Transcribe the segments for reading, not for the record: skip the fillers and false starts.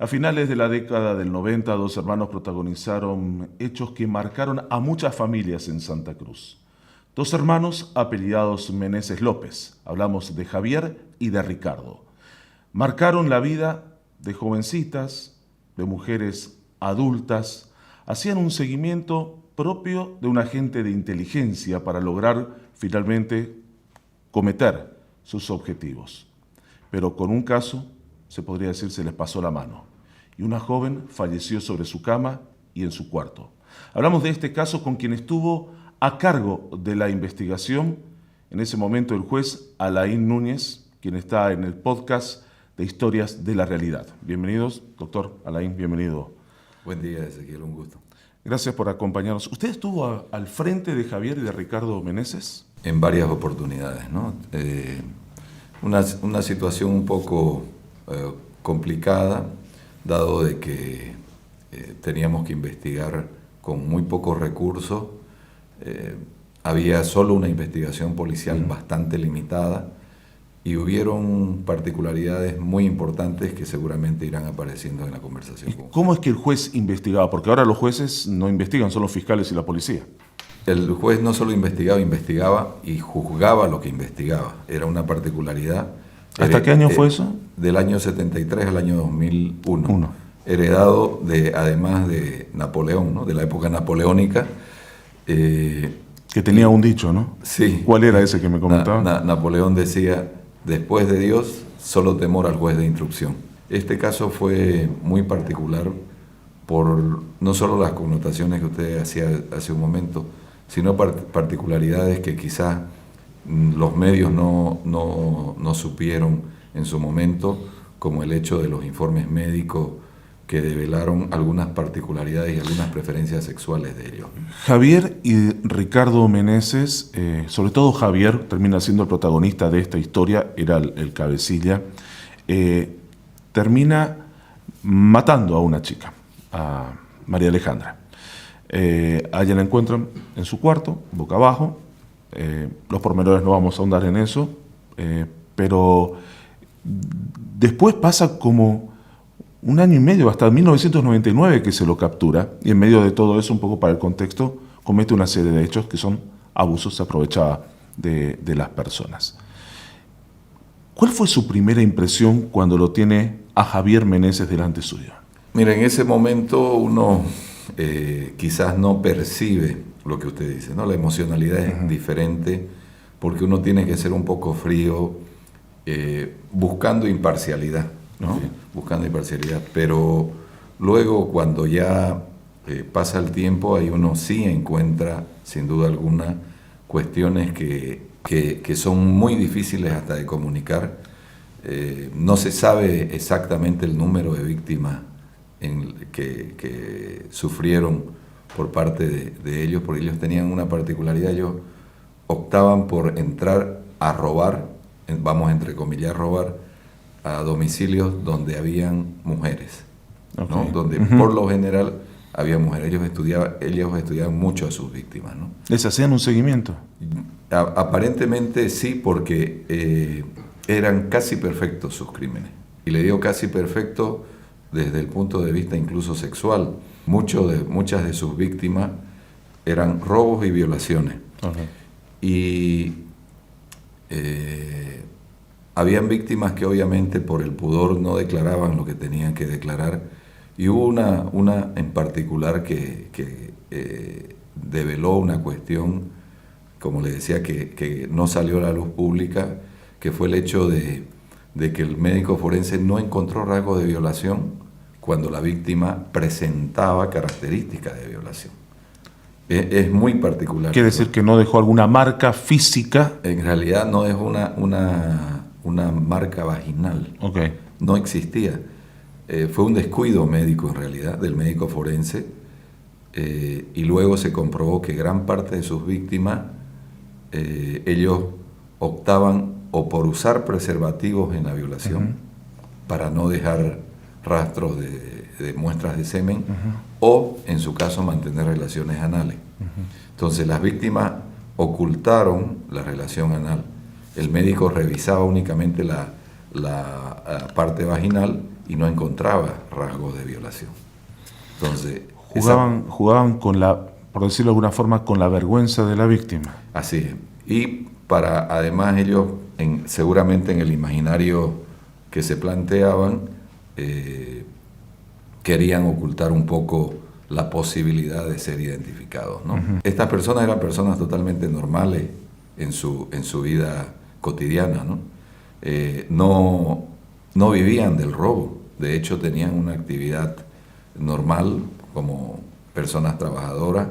A finales de la década del 90, dos hermanos protagonizaron hechos que marcaron a muchas familias en Santa Cruz. Dos hermanos apellidados Meneses López. Hablamos de Javier y de Ricardo. Marcaron la vida de jovencitas, de mujeres adultas. Hacían un seguimiento propio de un agente de inteligencia para lograr finalmente cometer sus objetivos. Pero con un caso, se podría decir, se les pasó la mano. Y una joven falleció sobre su cama y en su cuarto. Hablamos de este caso con quien estuvo a cargo de la investigación, en ese momento el juez Alain Núñez, quien está en el podcast de Historias de la Realidad. Bienvenidos, doctor Alain, bienvenido. Buen día, Ezequiel, un gusto. Gracias por acompañarnos. ¿Usted estuvo al frente de Javier y de Ricardo Meneses? En varias oportunidades, ¿no? Una situación un poco complicada, dado de que teníamos que investigar con muy pocos recursos. Había solo una investigación policial bastante limitada y hubieron particularidades muy importantes que seguramente irán apareciendo en la conversación. ¿Cómo es que el juez investigaba? Porque ahora los jueces no investigan, son los fiscales y la policía. El juez no solo investigaba y juzgaba lo que investigaba. Era una particularidad. ¿Hasta qué año fue eso? Del año 73 al año 2001. Heredado además de Napoleón, ¿no? De la época napoleónica. Que tenía un dicho, ¿no? Sí. ¿Cuál era ese que me comentaba? Napoleón decía, después de Dios, solo temor al juez de instrucción. Este caso fue muy particular por no solo las connotaciones que usted hacía hace un momento, sino particularidades que quizás los medios no supieron en su momento, como el hecho de los informes médicos que develaron algunas particularidades y algunas preferencias sexuales de ellos. Javier y Ricardo Meneses, sobre todo Javier, termina siendo el protagonista de esta historia, era el cabecilla, termina matando a una chica, a María Alejandra. A ella la encuentran en su cuarto, boca abajo. Los pormenores no vamos a ahondar en eso, pero después pasa como un año y medio, hasta 1999 que se lo captura, y en medio de todo eso, un poco para el contexto, comete una serie de hechos que son abusos, se aprovechaba de las personas. ¿Cuál fue su primera impresión cuando lo tiene a Javier Meneses delante suyo? Mira, en ese momento uno quizás no percibe lo que usted dice, ¿no? La emocionalidad es diferente porque uno tiene que ser un poco frío, buscando imparcialidad, ¿no? Buscando imparcialidad, pero luego cuando ya pasa el tiempo, ahí uno sí encuentra, sin duda alguna, cuestiones que son muy difíciles hasta de comunicar. No se sabe exactamente el número de víctimas que sufrieron por parte de ellos, porque ellos tenían una particularidad. Ellos optaban por entrar a robar, vamos a entrecomillar, robar a domicilios donde habían mujeres, ¿no? Donde por lo general había mujeres. Ellos estudiaban mucho a sus víctimas, ¿no? ¿Les hacían un seguimiento? Aparentemente sí, porque eran casi perfectos sus crímenes. Y le digo casi perfecto desde el punto de vista incluso sexual. Muchas de sus víctimas eran robos y violaciones. Y habían víctimas que obviamente por el pudor no declaraban lo que tenían que declarar. Y hubo una en particular que develó una cuestión, como le decía, que no salió a la luz pública, que fue el hecho de que el médico forense no encontró rasgos de violación cuando la víctima presentaba características de violación. Es muy particular. ¿Quiere decir que no dejó alguna marca física? En realidad no dejó una marca vaginal. Okay. No existía. Fue un descuido médico en realidad, del médico forense, y luego se comprobó que gran parte de sus víctimas, ellos optaban o por usar preservativos en la violación, para no dejar rastros de muestras de semen, o en su caso mantener relaciones anales. Entonces las víctimas ocultaron la relación anal. El médico revisaba únicamente la parte vaginal y no encontraba rasgos de violación. Entonces, jugaban con la, por decirlo de alguna forma, con la vergüenza de la víctima. Así es. Y para, además ellos, seguramente en el imaginario que se planteaban, querían ocultar un poco la posibilidad de ser identificados, ¿no? Uh-huh. Estas personas eran personas totalmente normales en su vida cotidiana, ¿no? No vivían del robo, de hecho tenían una actividad normal como personas trabajadoras,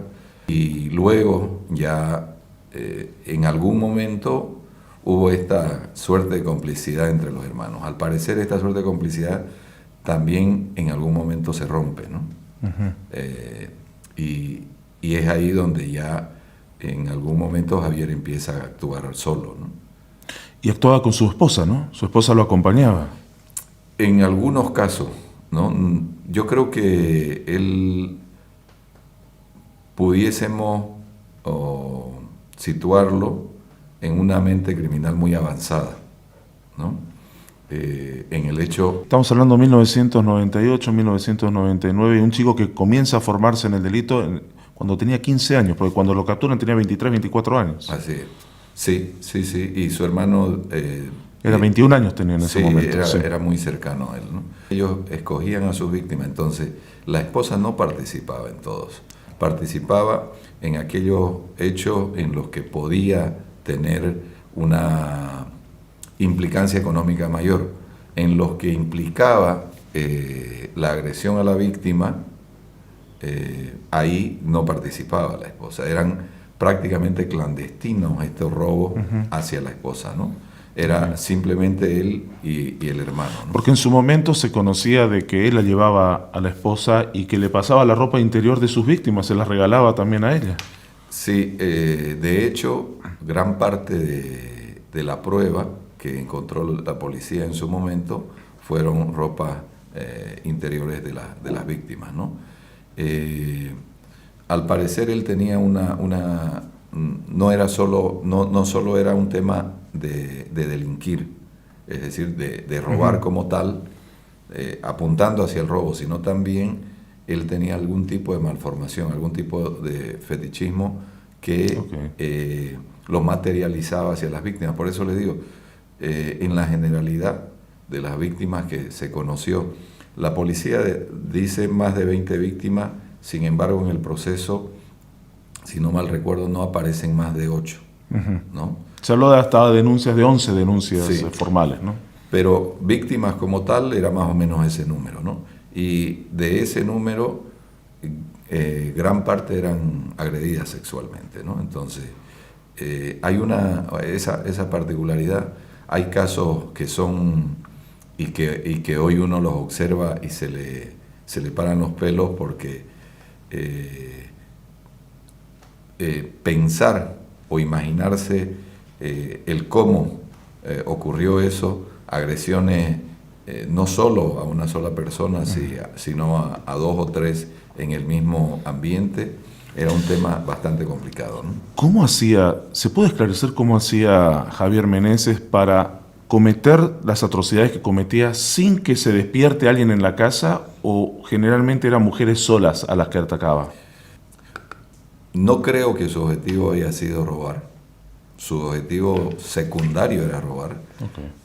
y luego ya en algún momento hubo esta suerte de complicidad entre los hermanos. Al parecer esta suerte de complicidad también en algún momento se rompe, ¿no? Uh-huh. Y es ahí donde ya en algún momento Javier empieza a actuar solo, ¿no? Y actuaba con su esposa, ¿no? Su esposa lo acompañaba. En algunos casos, ¿no? Yo creo que él pudiésemos situarlo en una mente criminal muy avanzada, ¿no? En el hecho... Estamos hablando de 1998, 1999, y un chico que comienza a formarse en el delito cuando tenía 15 años, porque cuando lo capturan tenía 23, 24 años. Así es. Sí. Y su hermano... era 21 años tenía en ese momento. Era muy cercano a él, ¿no? Ellos escogían a sus víctimas, entonces la esposa no participaba en todos. Participaba en aquellos hechos en los que podía tener una implicancia económica mayor, en los que implicaba la agresión a la víctima, ahí no participaba la esposa. Eran prácticamente clandestinos estos robos uh-huh. hacia la esposa, ¿no? Era simplemente él y el hermano, ¿no? Porque en su momento se conocía de que él la llevaba a la esposa y que le pasaba la ropa interior de sus víctimas, se la regalaba también a ella. Sí, de hecho, gran parte de la prueba que encontró la policía en su momento fueron ropas interiores de las víctimas, ¿no? Al parecer él tenía no solo era un tema de delinquir, es decir, de robar uh-huh. como tal, apuntando hacia el robo, sino también él tenía algún tipo de malformación, algún tipo de fetichismo que okay. Lo materializaba hacia las víctimas. Por eso le digo, en la generalidad de las víctimas que se conoció, la policía dice más de 20 víctimas, sin embargo en el proceso, si no mal recuerdo, no aparecen más de 8, uh-huh. ¿no? Se habló de hasta denuncias, de 11 denuncias sí. formales, ¿no? Pero víctimas como tal era más o menos ese número, ¿no? Y de ese número, gran parte eran agredidas sexualmente, ¿no? Entonces, hay esa particularidad. Hay casos que son, y que hoy uno los observa y se le paran los pelos porque pensar o imaginarse el cómo ocurrió eso, agresiones no solo a una sola persona, sino a 2 o 3 en el mismo ambiente, era un tema bastante complicado, ¿no? ¿Cómo se puede esclarecer cómo hacía Javier Meneses para cometer las atrocidades que cometía sin que se despierte alguien en la casa, o generalmente eran mujeres solas a las que atacaba? No creo que su objetivo haya sido robar. Su objetivo secundario era robar.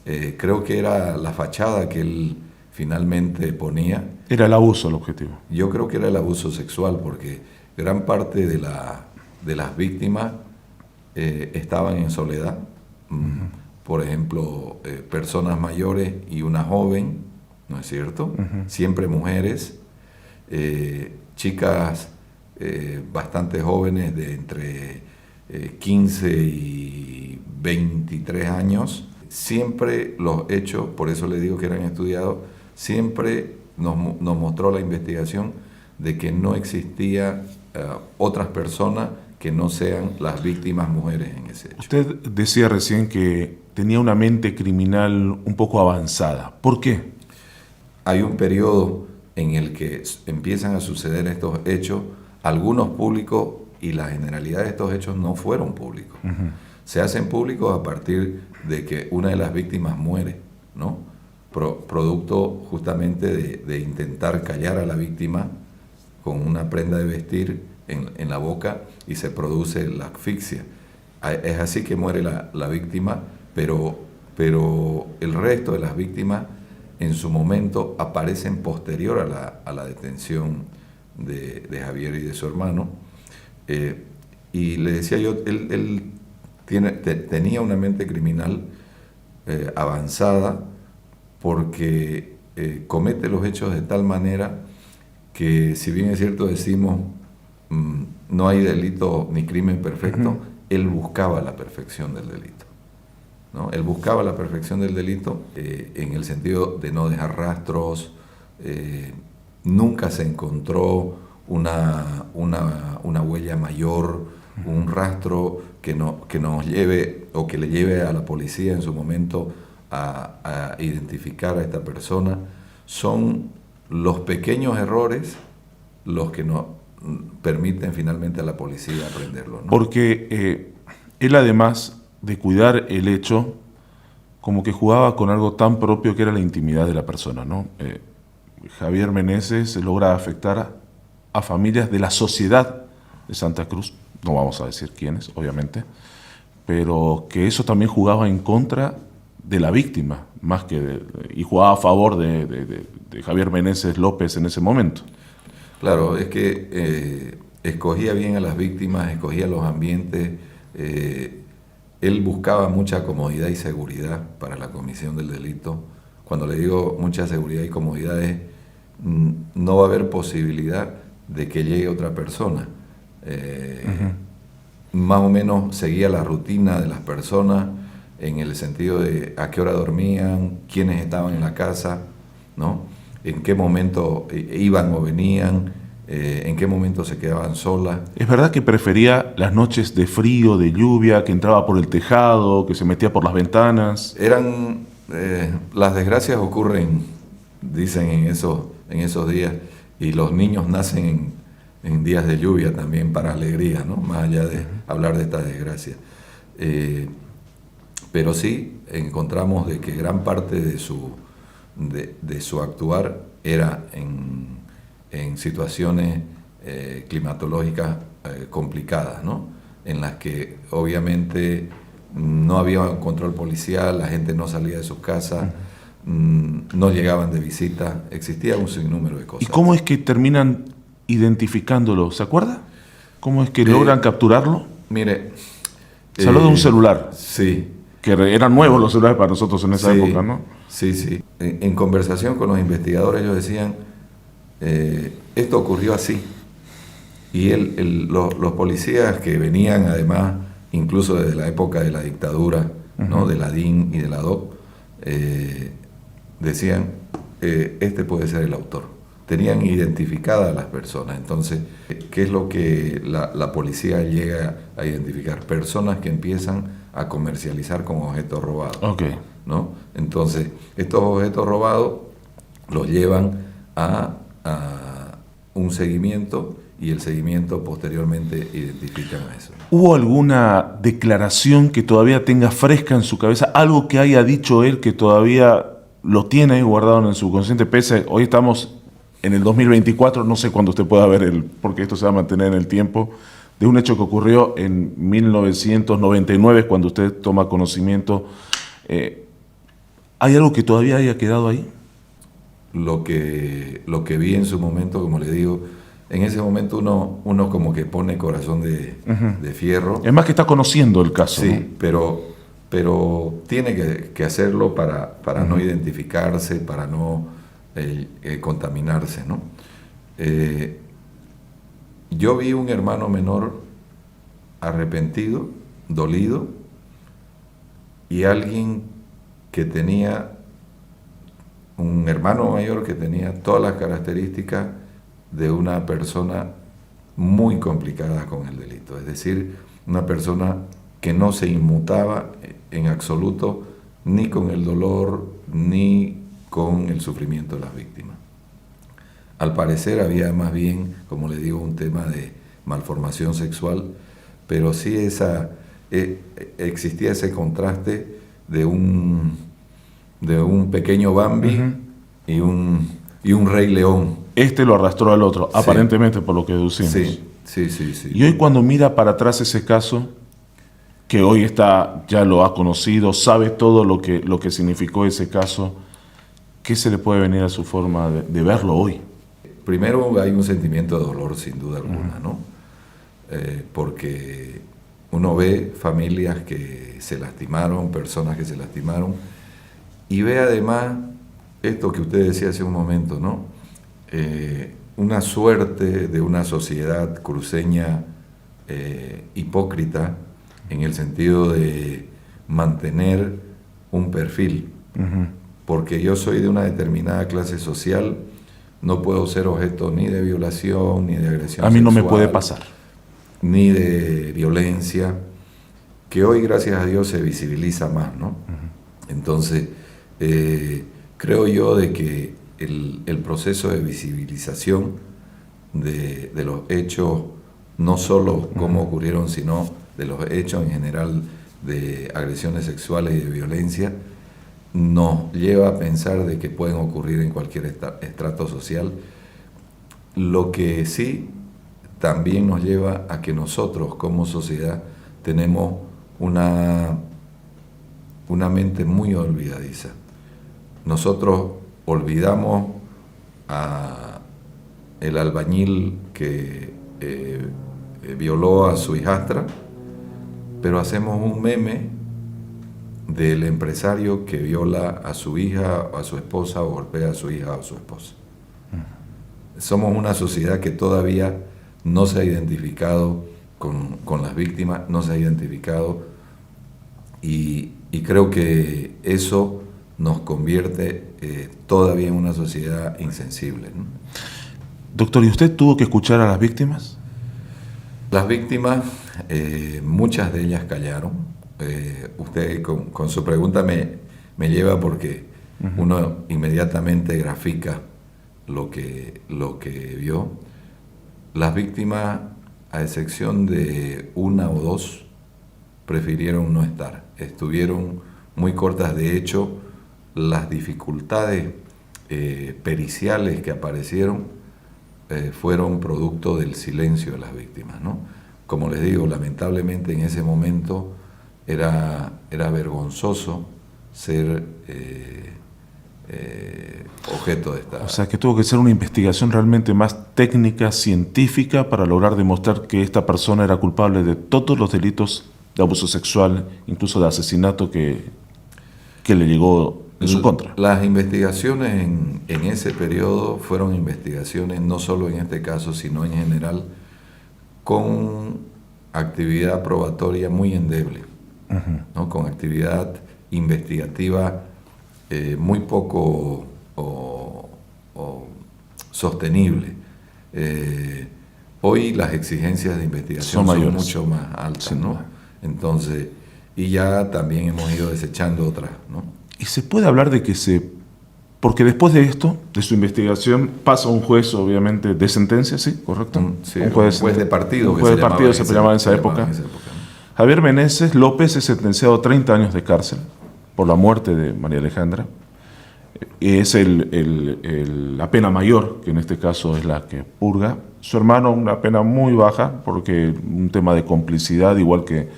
Okay. Creo que era la fachada que él finalmente ponía. ¿Era el abuso el objetivo? Yo creo que era el abuso sexual, porque gran parte de las víctimas estaban en soledad. Uh-huh. Por ejemplo, personas mayores y una joven, ¿no es cierto? Uh-huh. Siempre mujeres, chicas bastante jóvenes de entre 15 y 23 años. Siempre los hechos, por eso le digo que eran estudiados, siempre nos mostró la investigación de que no existía otras personas que no sean las víctimas mujeres en ese hecho. Usted decía recién que tenía una mente criminal un poco avanzada. ¿Por qué? Hay un periodo en el que empiezan a suceder estos hechos, algunos públicos, y la generalidad de estos hechos no fueron públicos. Uh-huh. Se hacen públicos a partir de que una de las víctimas muere, ¿no? producto justamente de intentar callar a la víctima con una prenda de vestir en la boca, y se produce la asfixia. Es así que muere la víctima, pero el resto de las víctimas en su momento aparecen posterior a la detención de Javier y de su hermano. Y le decía yo, él tenía una mente criminal avanzada, porque comete los hechos de tal manera que, si bien es cierto, decimos no hay delito ni crimen perfecto, él buscaba la perfección del delito, ¿no? Él buscaba la perfección del delito en el sentido de no dejar rastros. Nunca se encontró una huella mayor, un rastro que nos lleve o que le lleve a la policía en su momento a identificar a esta persona. Son los pequeños errores los que nos permiten finalmente a la policía aprenderlo, ¿no? Porque él, además de cuidar el hecho, como que jugaba con algo tan propio que era la intimidad de la persona, ¿no? Javier Meneses logra afectar a familias de la sociedad de Santa Cruz, no vamos a decir quiénes, obviamente, pero que eso también jugaba en contra de la víctima, más que y jugaba a favor de Javier Meneses López en ese momento. Claro, es que escogía bien a las víctimas, escogía los ambientes. Él buscaba mucha comodidad y seguridad para la comisión del delito. Cuando le digo mucha seguridad y comodidad, no va a haber posibilidad de que llegue otra persona. Más o menos seguía la rutina de las personas, en el sentido de a qué hora dormían, quiénes estaban en la casa, ¿no? En qué momento iban o venían, en qué momento se quedaban solas. ¿Es verdad que prefería las noches de frío, de lluvia, que entraba por el tejado, que se metía por las ventanas? Las desgracias ocurren, dicen, en esos días, y los niños nacen en días de lluvia también, para alegría, ¿no? Más allá de hablar de estas desgracias. Pero sí encontramos de que gran parte de su actuar era en situaciones climatológicas complicadas, ¿no? En las que obviamente no había control policial, la gente no salía de sus casas, no llegaban de visita, existía un sinnúmero de cosas. ¿Y cómo es que terminan identificándolo? ¿Se acuerda? ¿Cómo es que logran capturarlo? Mire... Se habló de un celular. Sí. Que eran nuevos los celulares para nosotros en esa época, ¿no? Sí, sí. En conversación con los investigadores, ellos decían, esto ocurrió así. Y los policías que venían, además, incluso desde la época de la dictadura, ¿no? De la DIN y de la DOC, decían, este puede ser el autor. Tenían identificadas a las personas. Entonces, ¿qué es lo que la policía llega a identificar? Personas que empiezan a comercializar con objetos robados. Okay. ¿No? Entonces, estos objetos robados los llevan a un seguimiento, y el seguimiento posteriormente identifican a eso. ¿Hubo alguna declaración que todavía tenga fresca en su cabeza? Algo que haya dicho él que todavía lo tiene ahí guardado en el subconsciente, pese hoy estamos en el 2024, no sé cuándo usted pueda ver porque esto se va a mantener en el tiempo, de un hecho que ocurrió en 1999, cuando usted toma conocimiento. ¿Hay algo que todavía haya quedado ahí? Lo que vi en su momento, como le digo, en ese momento uno como que pone corazón de fierro. Es más que está conociendo el caso. Sí, ¿no? pero tiene que hacerlo para no identificarse, para no contaminarse, ¿no? Yo vi un hermano menor arrepentido, dolido, y alguien que tenía, un hermano mayor que tenía todas las características de una persona muy complicada con el delito. Es decir, una persona que no se inmutaba en absoluto ni con el dolor ni con el sufrimiento de las víctimas. Al parecer había más bien, como le digo, un tema de malformación sexual, pero sí existía ese contraste de un de un pequeño Bambi y un Rey León. Este lo arrastró al otro, Sí. aparentemente, por lo que deducimos. Sí. Y hoy cuando mira para atrás ese caso, que hoy está, ya lo ha conocido, sabe todo lo que significó ese caso, ¿qué se le puede venir a su forma de verlo hoy? Primero hay un sentimiento de dolor, sin duda alguna, ¿no? Porque uno ve familias que se lastimaron, personas que se lastimaron, y ve además esto que usted decía hace un momento, ¿no? Una suerte de una sociedad cruceña hipócrita, en el sentido de mantener un perfil. Porque yo soy de una determinada clase social, no puedo ser objeto ni de violación, ni de agresión A mí no me sexual, puede pasar. ni de violencia, que hoy, gracias a Dios, se visibiliza más, ¿no? Entonces, creo yo de que el proceso de visibilización de los hechos, no solo cómo ocurrieron, sino de los hechos en general de agresiones sexuales y de violencia, nos lleva a pensar de que pueden ocurrir en cualquier estrato social. Lo que sí también nos lleva a que nosotros como sociedad tenemos una mente muy olvidadiza. Nosotros olvidamos a el albañil que violó a su hijastra, pero hacemos un meme del empresario que viola a su hija, a su esposa, o golpea a su hija o a su esposa. Somos una sociedad que todavía no se ha identificado con las víctimas, no se ha identificado, y creo que eso nos convierte todavía en una sociedad insensible, ¿no? Doctor, ¿y usted tuvo que escuchar a las víctimas? Las víctimas, muchas de ellas callaron. Usted con su pregunta me lleva porque uno inmediatamente grafica lo que vio. Las víctimas, a excepción de una o dos, prefirieron no estar. Estuvieron muy cortas. De hecho, las dificultades periciales que aparecieron fueron producto del silencio de las víctimas, ¿no? Como les digo, lamentablemente en ese momento era vergonzoso ser objeto de esta... O sea, que tuvo que ser una investigación realmente más técnica, científica, para lograr demostrar que esta persona era culpable de todos los delitos de abuso sexual, incluso de asesinato que le llegó en su contra. Las investigaciones en ese periodo fueron investigaciones, no solo en este caso, sino en general, con actividad probatoria muy endeble, ¿no? Con actividad investigativa muy poco sostenible. Hoy las exigencias de investigación son mucho más altas, ¿no? Entonces, y ya también hemos ido desechando otras, ¿no? ¿Y se puede hablar de que porque después de esto, de su investigación, pasa un juez, obviamente, de sentencia, ¿sí? ¿Correcto? Sí, un juez de partido. Un juez de partido se llamaba en esa época. Javier Meneses López es sentenciado a 30 años de cárcel por la muerte de María Alejandra. Es la pena mayor, que en este caso es la que purga. Su hermano, una pena muy baja, porque un tema de complicidad, igual que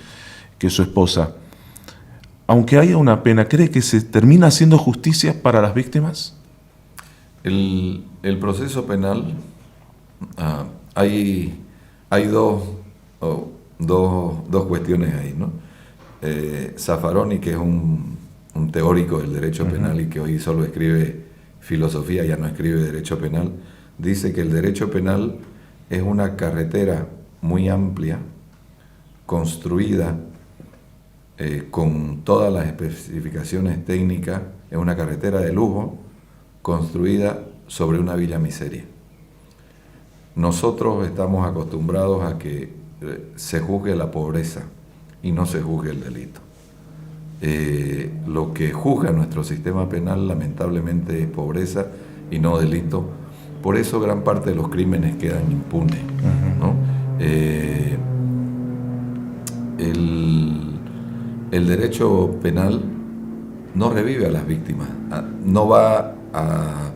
su esposa. Aunque haya una pena, ¿cree que se termina haciendo justicia para las víctimas? El proceso penal, hay dos cuestiones ahí, ¿no? Zaffaroni, que es un teórico del derecho penal y que hoy solo escribe filosofía, ya no escribe derecho penal, dice que el derecho penal es una carretera muy amplia, construida con todas las especificaciones técnicas, es una carretera de lujo construida sobre una villa miseria. Nosotros estamos acostumbrados a que se juzgue la pobreza y no se juzgue el delito. Lo que juzga nuestro sistema penal lamentablemente es pobreza y no delito. Por eso gran parte de los crímenes quedan impunes, ¿no? El derecho penal no revive a las víctimas no va a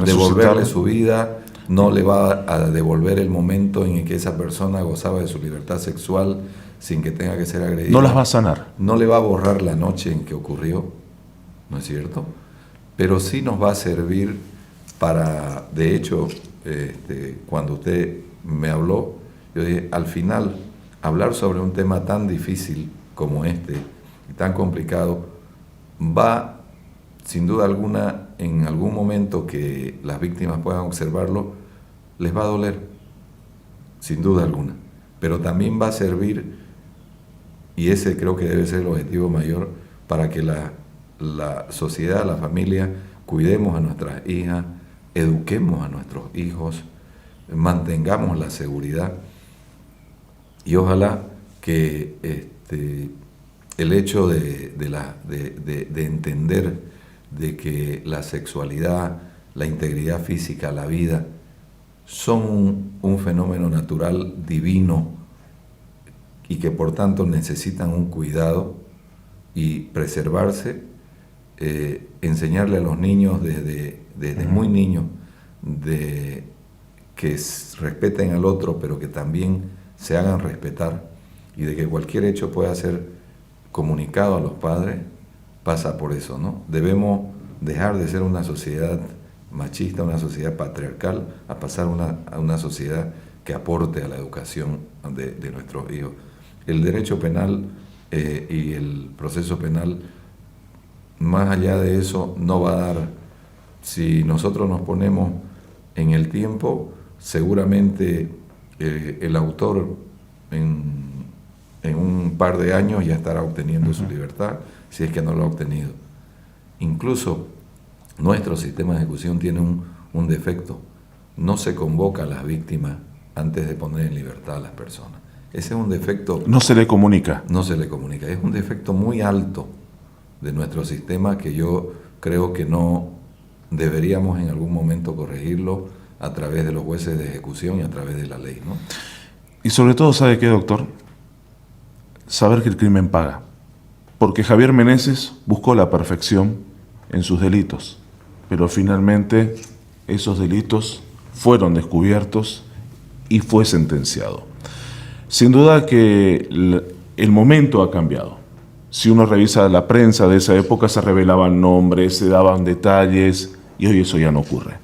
devolverle su vida, no le va a devolver el momento en el que esa persona gozaba de su libertad sexual sin que tenga que ser agredida. No las va a sanar. No le va a borrar la noche en que ocurrió, ¿no es cierto? Pero sí nos va a servir para, de hecho, cuando usted me habló, yo dije, al final, hablar sobre un tema tan difícil como este, y tan complicado, va, sin duda alguna, en algún momento que las víctimas puedan observarlo, les va a doler, sin duda alguna. Pero también va a servir, y ese creo que debe ser el objetivo mayor, para que la sociedad, la familia, cuidemos a nuestras hijas, eduquemos a nuestros hijos, mantengamos la seguridad, y ojalá que el hecho de entender de que la sexualidad, la integridad física, la vida, son un fenómeno natural divino y que por tanto necesitan un cuidado y preservarse, enseñarle a los niños desde muy niños que respeten al otro, pero que también se hagan respetar, y de que cualquier hecho pueda ser comunicado a los padres, pasa por eso, ¿no? Debemos dejar de ser una sociedad machista, una sociedad patriarcal, a pasar a una sociedad que aporte a la educación de nuestros hijos. El derecho penal y el proceso penal, más allá de eso, no va a dar. Si nosotros nos ponemos en el tiempo, seguramente el autor en un par de años ya estará obteniendo su libertad, si es que no lo ha obtenido. Incluso nuestro sistema de ejecución tiene un defecto: no se convoca a las víctimas antes de poner en libertad a las personas. Ese es un defecto. No se le comunica. No se le comunica. Es un defecto muy alto de nuestro sistema que yo creo que no deberíamos en algún momento corregirlo a través de los jueces de ejecución y a través de la ley, ¿no? Y sobre todo, ¿sabe qué, doctor? Saber que el crimen paga. Porque Javier Meneses buscó la perfección en sus delitos, pero finalmente esos delitos fueron descubiertos y fue sentenciado. Sin duda que el momento ha cambiado. Si uno revisa la prensa de esa época, se revelaban nombres, se daban detalles, y hoy eso ya no ocurre.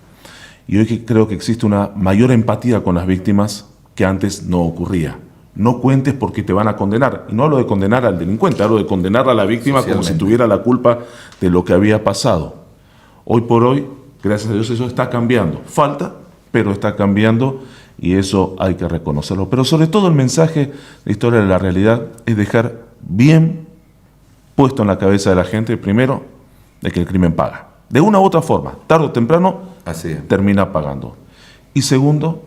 Y hoy creo que existe una mayor empatía con las víctimas que antes no ocurría. No cuentes porque te van a condenar. Y no hablo de condenar al delincuente, hablo de condenar a la víctima como si tuviera la culpa de lo que había pasado. Hoy por hoy, gracias a Dios, eso está cambiando. Falta, pero está cambiando, y eso hay que reconocerlo. Pero sobre todo el mensaje de Historia de la Realidad es dejar bien puesto en la cabeza de la gente, primero, de que el crimen paga. De una u otra forma, tarde o temprano, termina pagando. Y segundo,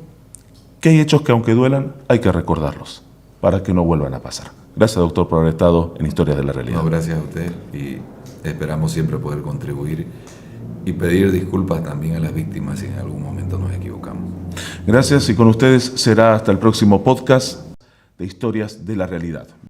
que hay hechos que aunque duelan, hay que recordarlos para que no vuelvan a pasar. Gracias, doctor, por haber estado en Historias de la Realidad. No, gracias a usted, y esperamos siempre poder contribuir y pedir disculpas también a las víctimas si en algún momento nos equivocamos. Gracias, y con ustedes será hasta el próximo podcast de Historias de la Realidad.